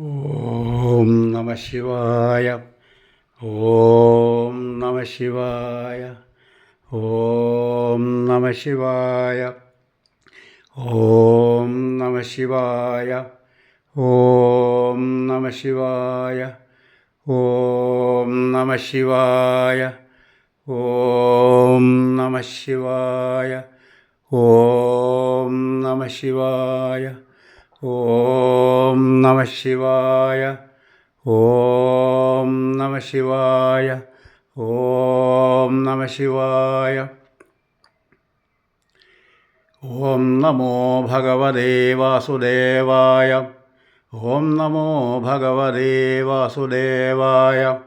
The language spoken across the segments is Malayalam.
ഓം നമ ശിവായ. ഓം നമ ശിവായ. ഓം നമ ശിവായ. ഓം നമ ശിവായ. ഓം നമ ശിവായ. ഓം നമ ശിവായ. ഓം നമ ശിവായ. ഓം നമ ശിവായ. ഓം നമ ശിവായ. ഓം നമ ശിവായ. ഓം നമ ശിവായ. ഓം നമോ ഭഗവതേ വാസുദേവായ. ഓം നമോ ഭഗവതേ വാസുദേവായ.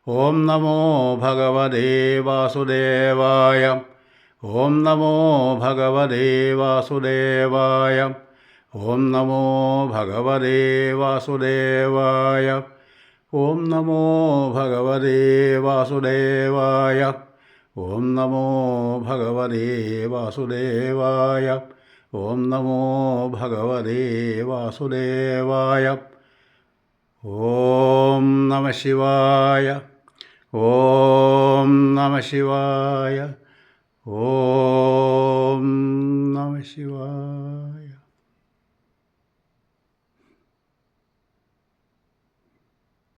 ഓം നമോ ഭഗവതേ വാസുദേവായ. ഓം നമോ ഭഗവതേ വാസുദേവായ. ഓം നമോ ഭഗവതേ വാസുദേവായ. ഓം നമോ ഭഗവതേ വാസുദേവായ. ഓം നമോ ഭഗവതേ വാസുദേവായ. ഓം നമോ ഭഗവതേ വാസുദേവായ. ഓം നമ ശിവായ. ഓം നമ ശിവായ. ഓം